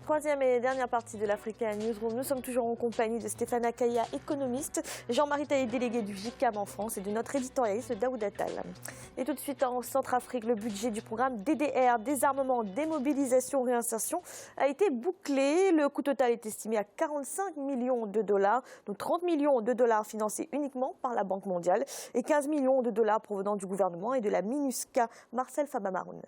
Troisième et dernière partie de l'Africa Newsroom. Nous sommes toujours en compagnie de Stéphane Akaya, économiste, Jean-Marie Taillé, délégué du JICAM en France, et de notre éditorialiste Daoud Attal. Et tout de suite en Centrafrique, le budget du programme DDR, désarmement, démobilisation, réinsertion, a été bouclé. Le coût total est estimé à 45 millions de dollars, donc 30 millions de dollars financés uniquement par la Banque mondiale et 15 millions de dollars provenant du gouvernement et de la MINUSCA. Marcel Fabamaroun.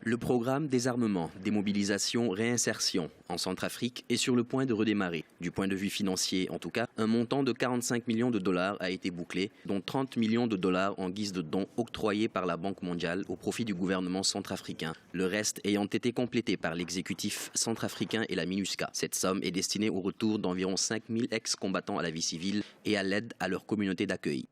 Le programme désarmement, démobilisation, réinsertion en Centrafrique est sur le point de redémarrer. Du point de vue financier, en tout cas, un montant de 45 millions de dollars a été bouclé, dont 30 millions de dollars en guise de dons octroyés par la Banque mondiale au profit du gouvernement centrafricain. Le reste ayant été complété par l'exécutif centrafricain et la MINUSCA. Cette somme est destinée au retour d'environ 5000 ex-combattants à la vie civile et à l'aide à leur communauté d'accueil.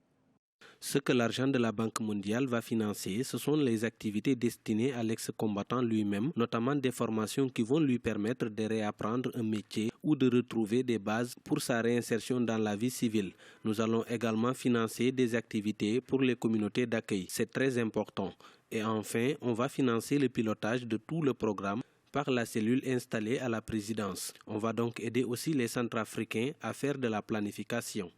Ce que l'argent de la Banque mondiale va financer, ce sont les activités destinées à l'ex-combattant lui-même, notamment des formations qui vont lui permettre de réapprendre un métier ou de retrouver des bases pour sa réinsertion dans la vie civile. Nous allons également financer des activités pour les communautés d'accueil. C'est très important. Et enfin, on va financer le pilotage de tout le programme par la cellule installée à la présidence. On va donc aider aussi les Centrafricains à faire de la planification.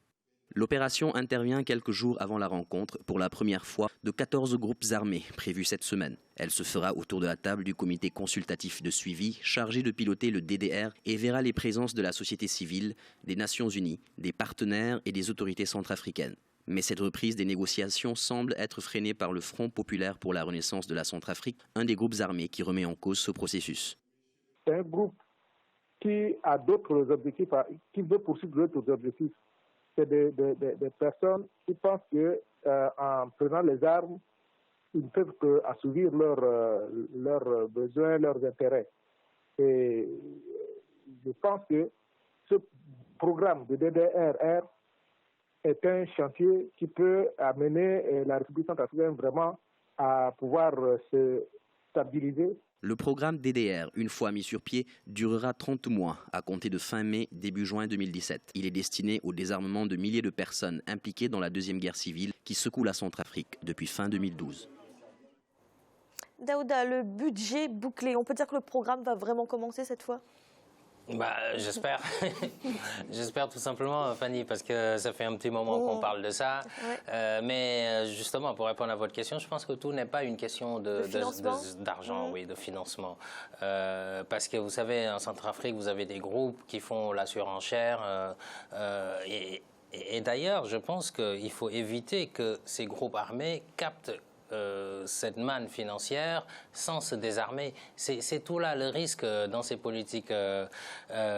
L'opération intervient quelques jours avant la rencontre, pour la première fois, de 14 groupes armés prévus cette semaine. Elle se fera autour de la table du comité consultatif de suivi chargé de piloter le DDR et verra les présences de la société civile, des Nations Unies, des partenaires et des autorités centrafricaines. Mais cette reprise des négociations semble être freinée par le Front populaire pour la renaissance de la Centrafrique, un des groupes armés qui remet en cause ce processus. C'est un groupe qui a d'autres objectifs, qui veut poursuivre d'autres objectifs. C'est des personnes qui pensent qu'en prenant les armes, ils ne peuvent qu'assouvir leurs besoins, leurs intérêts. Et je pense que ce programme de DDRR est un chantier qui peut amener la République centrafricaine vraiment à pouvoir se stabiliser. Le programme DDR, une fois mis sur pied, durera 30 mois, à compter de fin mai, début juin 2017. Il est destiné au désarmement de milliers de personnes impliquées dans la Deuxième Guerre civile qui secoue la Centrafrique depuis fin 2012. Daouda, le budget bouclé, on peut dire que le programme va vraiment commencer cette fois ? J'espère. J'espère tout simplement, Fanny, parce que ça fait un petit moment qu'on parle de ça. Ouais. Mais justement, pour répondre à votre question, je pense que tout n'est pas une question d'argent, oui, de financement. Parce que vous savez, en Centrafrique, vous avez des groupes qui font la surenchère. Et d'ailleurs, je pense qu'il faut éviter que ces groupes armés captent cette manne financière sans se désarmer. C'est tout là le risque dans ces politiques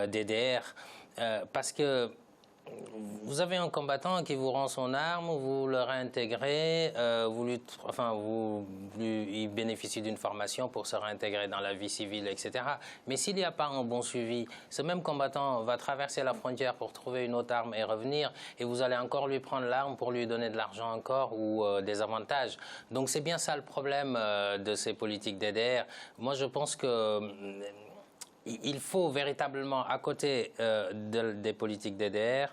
DDR. Parce que vous avez un combattant qui vous rend son arme, vous le réintégrez, il bénéficie d'une formation pour se réintégrer dans la vie civile, etc. Mais s'il n'y a pas un bon suivi, ce même combattant va traverser la frontière pour trouver une autre arme et revenir, et vous allez encore lui prendre l'arme pour lui donner de l'argent encore ou des avantages. Donc c'est bien ça le problème de ces politiques DDR. Moi je pense que il faut véritablement, à côté des politiques DDR,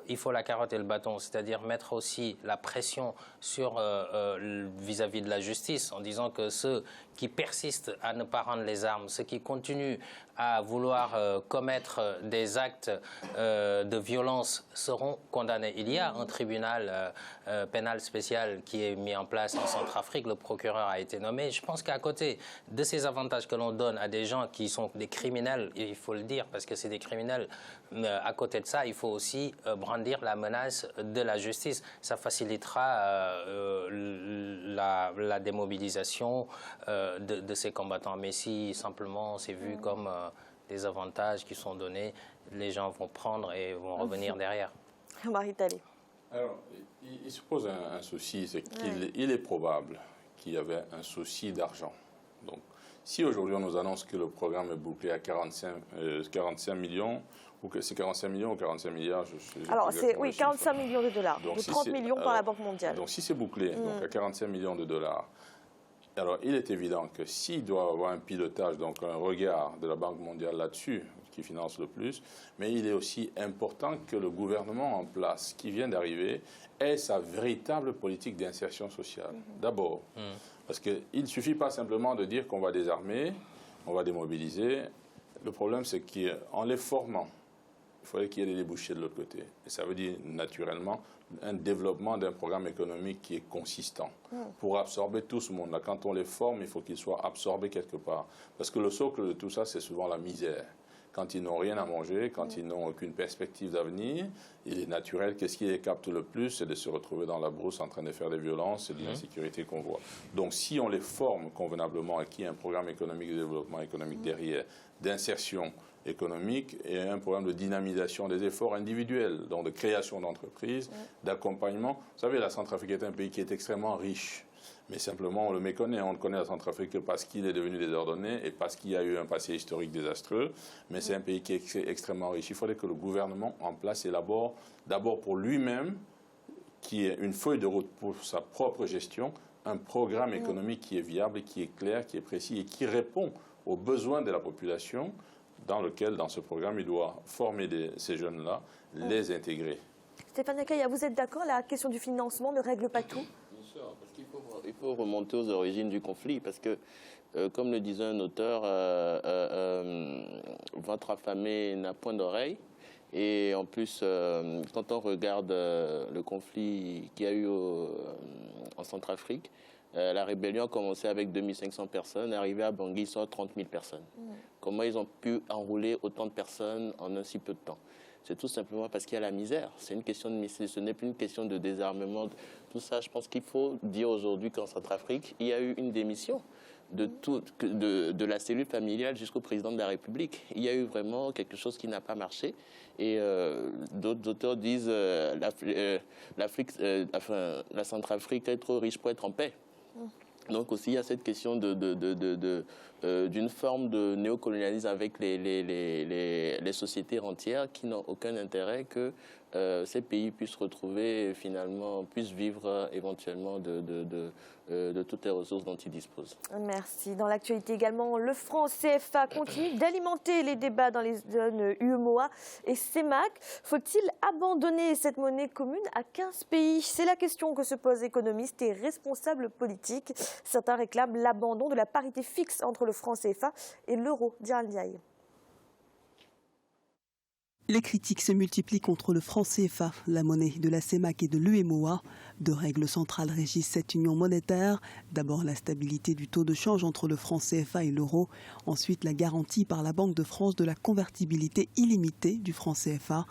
il faut la carotte et le bâton, c'est-à-dire mettre aussi la pression sur vis-à-vis de la justice, en disant que ceux qui persistent à ne pas rendre les armes, ceux qui continuent à vouloir commettre des actes de violence seront condamnés. Il y a un tribunal pénal spécial qui est mis en place en Centrafrique, le procureur a été nommé. Je pense qu'à côté de ces avantages que l'on donne à des gens qui sont des criminels, il faut le dire parce que c'est des criminels, à côté de ça, il faut aussi brandir la menace de la justice. Ça facilitera la démobilisation de ces combattants. Mais si simplement c'est vu comme des avantages qui sont donnés, les gens vont prendre et vont revenir derrière. Marie Taillé. Alors, il se pose un souci, c'est qu'il est probable qu'il y avait un souci d'argent. Donc, si aujourd'hui on nous annonce que le programme est bouclé à 45 millions, ou que c'est 45 millions ou 45 milliards, alors c'est 45 millions de dollars, donc 30 millions par la Banque mondiale. Donc si c'est bouclé donc à 45 millions de dollars, Alors, il est évident que s'il doit avoir un pilotage, donc un regard de la Banque mondiale là-dessus, qui finance le plus, mais il est aussi important que le gouvernement en place, qui vient d'arriver, ait sa véritable politique d'insertion sociale. D'abord, parce qu'il ne suffit pas simplement de dire qu'on va désarmer, on va démobiliser. Le problème, c'est qu'en les formant, il faudrait qu'il y ait des débouchés de l'autre côté. Et ça veut dire naturellement un développement d'un programme économique qui est consistant pour absorber tout ce monde-là. Quand on les forme, il faut qu'ils soient absorbés quelque part. Parce que le socle de tout ça, c'est souvent la misère. Quand ils n'ont rien à manger, quand ils n'ont aucune perspective d'avenir, il est naturel que ce qui les capte le plus, c'est de se retrouver dans la brousse en train de faire des violences et de l'insécurité qu'on voit. Donc si on les forme convenablement et qu'il y a un programme économique de développement économique derrière, d'insertion économique et un programme de dynamisation des efforts individuels, donc de création d'entreprises, d'accompagnement. Vous savez, la Centrafrique est un pays qui est extrêmement riche. Mais simplement, on le méconnaît. On ne connaît la Centrafrique que parce qu'il est devenu désordonné et parce qu'il y a eu un passé historique désastreux. Mais c'est un pays qui est extrêmement riche. Il faudrait que le gouvernement en place élabore, d'abord pour lui-même, qui ait une feuille de route pour sa propre gestion, un programme économique qui est viable, qui est clair, qui est précis et qui répond aux besoins de la population, dans lequel, dans ce programme, il doit former ces jeunes-là, les intégrer. Stéphane Akaya, vous êtes d'accord, la question du financement ne règle pas tout? Parce qu'il faut remonter aux origines du conflit, parce que, comme le disait un auteur, votre affamé n'a point d'oreille. Et en plus, quand on regarde le conflit qu'il y a eu en Centrafrique, la rébellion a commencé avec 2500 personnes, arrivé à Bangui, ils sont 30 000 personnes. Comment ils ont pu enrouler autant de personnes en un si peu de temps? C'est tout simplement parce qu'il y a la misère. C'est une question de misère, ce n'est plus une question de désarmement. Tout ça, je pense qu'il faut dire aujourd'hui qu'en Centrafrique, il y a eu une démission de la cellule familiale jusqu'au président de la République. Il y a eu vraiment quelque chose qui n'a pas marché. Et d'autres auteurs disent la Centrafrique est trop riche pour être en paix. Donc aussi, il y a cette question d'une forme de néocolonialisme avec les sociétés entières qui n'ont aucun intérêt que ces pays puissent retrouver, finalement, puissent vivre éventuellement de toutes les ressources dont ils disposent. Merci. Dans l'actualité également, le franc CFA continue d'alimenter les débats dans les zones UEMOA et CEMAC. Faut-il abandonner cette monnaie commune à 15 pays? C'est la question que se posent économistes et responsables politiques. Certains réclament l'abandon de la parité fixe entre le franc CFA et l'euro. Diral Ndiaye. Les critiques se multiplient contre le franc CFA, la monnaie de la CEMAC et de l'UEMOA. Deux règles centrales régissent cette union monétaire. D'abord la stabilité du taux de change entre le franc CFA et l'euro. Ensuite la garantie par la Banque de France de la convertibilité illimitée du franc CFA.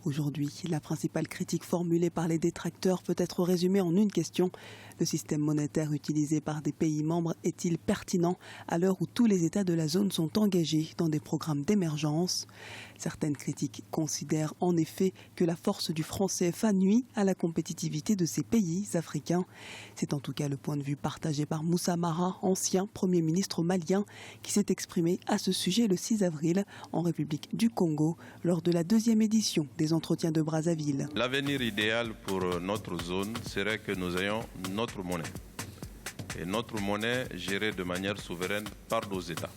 Aujourd'hui, la principale critique formulée par les détracteurs peut être résumée en une question. Le système monétaire utilisé par des pays membres est-il pertinent à l'heure où tous les États de la zone sont engagés dans des programmes d'émergence? Certaines critiques considèrent en effet que la force du franc CFA nuit à la compétitivité de ces pays africains. C'est en tout cas le point de vue partagé par Moussa Mara, ancien Premier ministre malien, qui s'est exprimé à ce sujet le 6 avril en République du Congo lors de la 2e édition des entretiens de Brazzaville. L'avenir idéal pour notre zone serait que nous ayons notre monnaie. Et notre monnaie gérée de manière souveraine par nos États.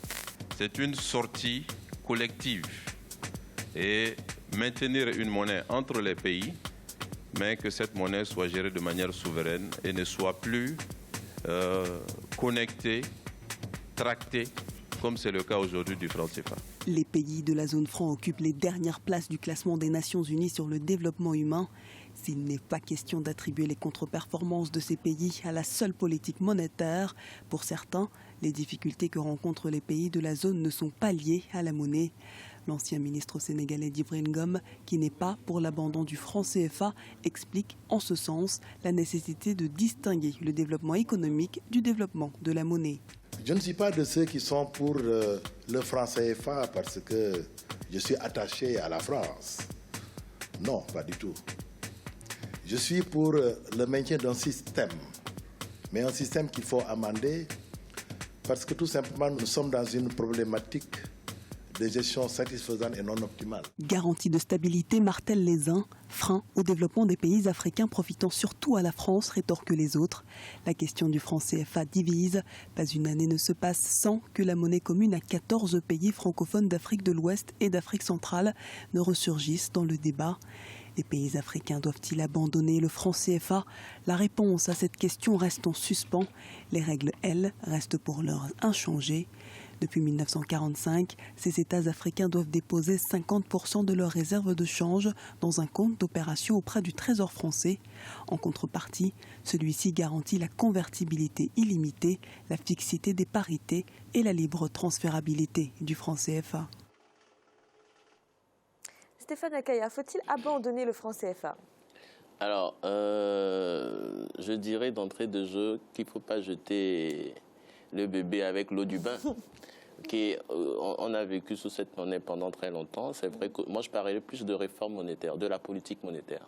C'est une sortie collective. Et maintenir une monnaie entre les pays, mais que cette monnaie soit gérée de manière souveraine et ne soit plus connectée, tractée, comme c'est le cas aujourd'hui du franc CFA. Les pays de la zone franc occupent les dernières places du classement des Nations Unies sur le développement humain. S'il n'est pas question d'attribuer les contre-performances de ces pays à la seule politique monétaire, pour certains, les difficultés que rencontrent les pays de la zone ne sont pas liées à la monnaie. L'ancien ministre sénégalais d'Ibrahim Ngom, qui n'est pas pour l'abandon du franc CFA, explique en ce sens la nécessité de distinguer le développement économique du développement de la monnaie. Je ne suis pas de ceux qui sont pour le franc CFA parce que je suis attaché à la France. Non, pas du tout. Je suis pour le maintien d'un système, mais un système qu'il faut amender parce que tout simplement nous sommes dans une problématique de gestion satisfaisante et non optimale. Garantie de stabilité martèlent les uns, frein au développement des pays africains profitant surtout à la France, rétorquent les autres. La question du franc CFA divise. Pas une année ne se passe sans que la monnaie commune à 14 pays francophones d'Afrique de l'Ouest et d'Afrique centrale ne ressurgisse dans le débat. Les pays africains doivent-ils abandonner le franc CFA? La réponse à cette question reste en suspens. Les règles, elles, restent pour l'heure inchangées. Depuis 1945, ces États africains doivent déposer 50% de leurs réserves de change dans un compte d'opération auprès du Trésor français. En contrepartie, celui-ci garantit la convertibilité illimitée, la fixité des parités et la libre transférabilité du franc CFA. Stéphane Akaya, faut-il abandonner le franc CFA? Alors, je dirais d'entrée de jeu qu'il ne faut pas jeter le bébé avec l'eau du bain. On a vécu sous cette monnaie pendant très longtemps. C'est vrai que moi, je parlais plus de réforme monétaire, de la politique monétaire.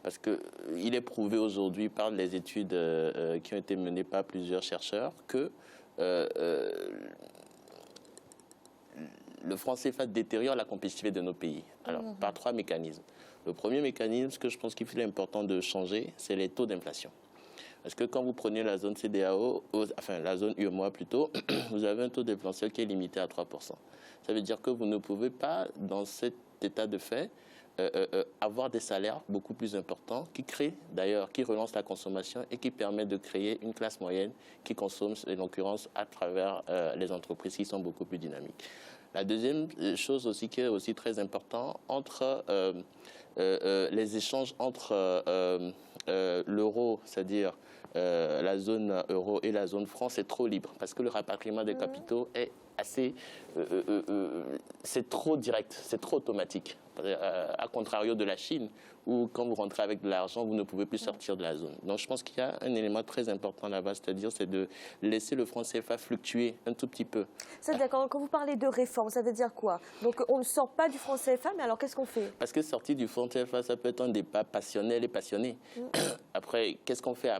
Parce qu'il est prouvé aujourd'hui par les études qui ont été menées par plusieurs chercheurs que le franc CFA détériore la compétitivité de nos pays. Alors, par 3 mécanismes. Le premier mécanisme, ce que je pense qu'il est important de changer, c'est les taux d'inflation. Parce que quand vous prenez la zone CEDEAO, enfin la zone UEMOA plutôt, vous avez un taux d'inflation qui est limité à 3%. Ça veut dire que vous ne pouvez pas, dans cet état de fait, avoir des salaires beaucoup plus importants qui créent, d'ailleurs, qui relancent la consommation et qui permettent de créer une classe moyenne qui consomme, en l'occurrence, à travers les entreprises qui sont beaucoup plus dynamiques. La deuxième chose aussi qui est aussi très importante, entre les échanges entre l'euro, c'est-à-dire la zone euro et la zone franc, c'est trop libre parce que le rapatriement des capitaux est assez... c'est trop direct, c'est trop automatique. À contrario de la Chine, où quand vous rentrez avec de l'argent, vous ne pouvez plus sortir de la zone. Donc je pense qu'il y a un élément très important là-bas, c'est-à-dire c'est de laisser le franc CFA fluctuer un tout petit peu. C'est-à-dire quand vous parlez de réforme, ça veut dire quoi? Donc on ne sort pas du franc CFA, mais alors qu'est-ce qu'on fait? Parce que sortir du franc CFA, ça peut être un débat passionnel et passionné. Après, qu'est-ce qu'on fait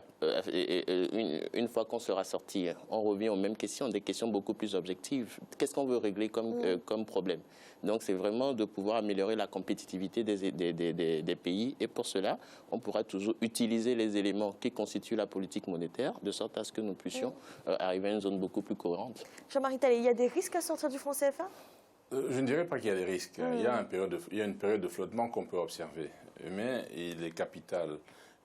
une fois qu'on sera sorti? On revient aux mêmes questions, des questions beaucoup plus objectives. Qu'est-ce qu'on veut régler comme problème? Donc c'est vraiment de pouvoir améliorer la compétitivité des pays. Et pour cela, on pourra toujours utiliser les éléments qui constituent la politique monétaire, de sorte à ce que nous puissions arriver à une zone beaucoup plus cohérente. Jean-Marie Talley, il y a des risques à sortir du franc CFA? Je ne dirais pas qu'il y a des risques. Il y a une période de flottement qu'on peut observer. Mais il est capital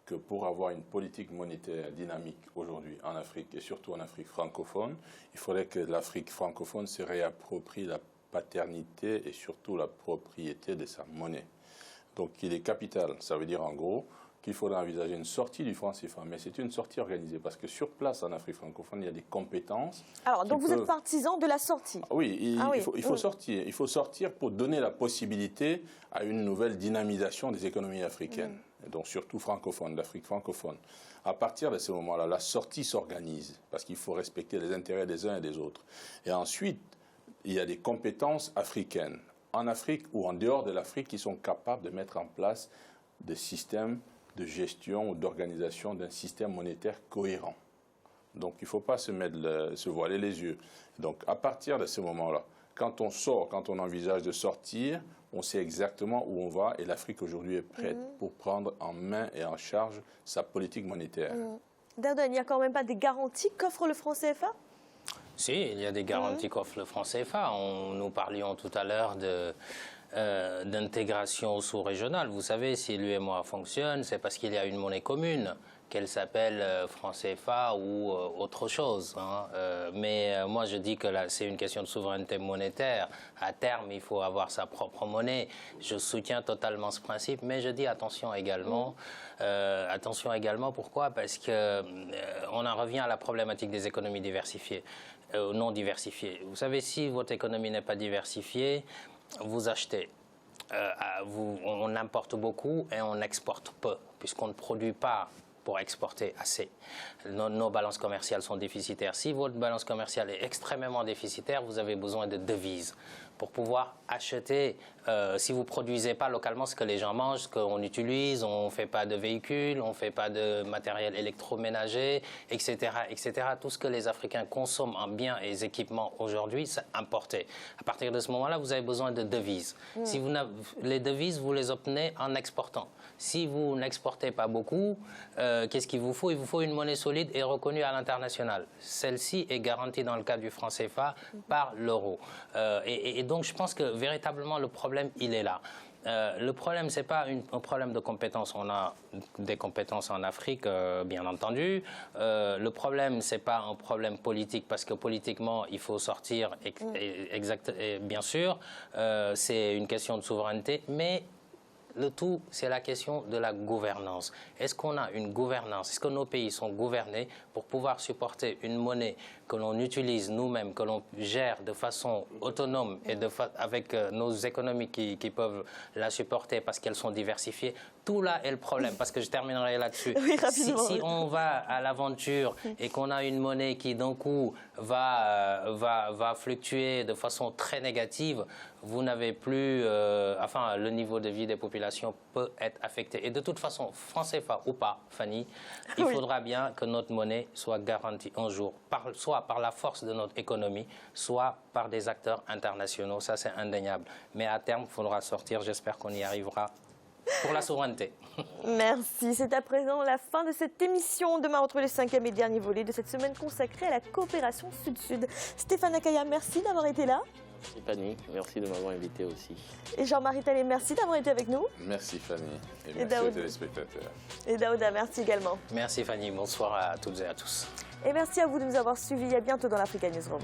que pour avoir une politique monétaire dynamique aujourd'hui en Afrique, et surtout en Afrique francophone, il faudrait que l'Afrique francophone se réapproprie la paternité et surtout la propriété de sa monnaie. Donc il est capital, ça veut dire en gros qu'il faudra envisager une sortie du franc CFA, mais c'est une sortie organisée parce que sur place en Afrique francophone, il y a des compétences. Alors donc vous êtes partisan de la sortie? Oui, il faut sortir. Il faut sortir pour donner la possibilité à une nouvelle dynamisation des économies africaines, et donc surtout francophones, l'Afrique francophone. À partir de ce moment-là, la sortie s'organise parce qu'il faut respecter les intérêts des uns et des autres. Et ensuite, il y a des compétences africaines, en Afrique ou en dehors de l'Afrique, qui sont capables de mettre en place des systèmes de gestion ou d'organisation d'un système monétaire cohérent. Donc il ne faut pas se voiler les yeux. Donc à partir de ce moment-là, quand on sort, quand on envisage de sortir, on sait exactement où on va et l'Afrique aujourd'hui est prête pour prendre en main et en charge sa politique monétaire. Derdon, il n'y a quand même pas des garanties qu'offre le franc CFA? Si, il y a des garanties qu'offre le franc CFA. Nous parlions tout à l'heure d'intégration sous-régionale. Vous savez, si l'UEMOA fonctionne, c'est parce qu'il y a une monnaie commune, qu'elle s'appelle franc CFA ou autre chose. Mais moi, je dis que là, c'est une question de souveraineté monétaire. À terme, il faut avoir sa propre monnaie. Je soutiens totalement ce principe, mais je dis attention également. Pourquoi? Parce qu'on en revient à la problématique des économies diversifiées, non diversifiées. Vous savez, si votre économie n'est pas diversifiée, vous achetez. On importe beaucoup et on exporte peu, puisqu'on ne produit pas pour exporter assez. Nos balances commerciales sont déficitaires. Si votre balance commerciale est extrêmement déficitaire, vous avez besoin de devises pour pouvoir acheter si vous ne produisez pas localement ce que les gens mangent, ce qu'on utilise, on ne fait pas de véhicules, on ne fait pas de matériel électroménager, etc., etc. Tout ce que les Africains consomment en biens et équipements aujourd'hui, c'est importé. À partir de ce moment-là, vous avez besoin de devises. Si vous les devises, vous les obtenez en exportant. Si vous n'exportez pas beaucoup, qu'est-ce qu'il vous faut? Il vous faut une monnaie solide et reconnue à l'international. Celle-ci est garantie dans le cas du franc CFA par l'euro. Et donc, je pense que véritablement, le problème, il est là. Le problème, ce n'est pas un problème de compétences. On a des compétences en Afrique, bien entendu. Le problème, ce n'est pas un problème politique, parce que politiquement, il faut sortir, bien sûr. C'est une question de souveraineté, mais le tout, c'est la question de la gouvernance. Est-ce qu'on a une gouvernance? Est-ce que nos pays sont gouvernés pour pouvoir supporter une monnaie que l'on utilise nous-mêmes, que l'on gère de façon autonome et avec nos économies qui peuvent la supporter parce qu'elles sont diversifiées? Tout là est le problème, parce que je terminerai là-dessus. Oui, si on va à l'aventure et qu'on a une monnaie qui d'un coup va fluctuer de façon très négative, vous n'avez plus, le niveau de vie des populations peut être affecté. Et de toute façon, franc CFA ou pas, Fanny, il faudra bien que notre monnaie soit garantie un jour, soit par la force de notre économie, soit par des acteurs internationaux. Ça, c'est indéniable. Mais à terme, il faudra sortir. J'espère qu'on y arrivera pour la souveraineté. Merci. C'est à présent la fin de cette émission. Demain, on retrouve le 5e et dernier volet de cette semaine consacrée à la coopération Sud-Sud. Stéphane Akaya, merci d'avoir été là. Merci Fanny, merci de m'avoir invité aussi. Et Jean-Marie Talley, merci d'avoir été avec nous. Merci Fanny et merci aux téléspectateurs. Et Daouda, merci également. Merci Fanny, bonsoir à toutes et à tous. Et merci à vous de nous avoir suivis. À bientôt dans l'Africa Newsroom.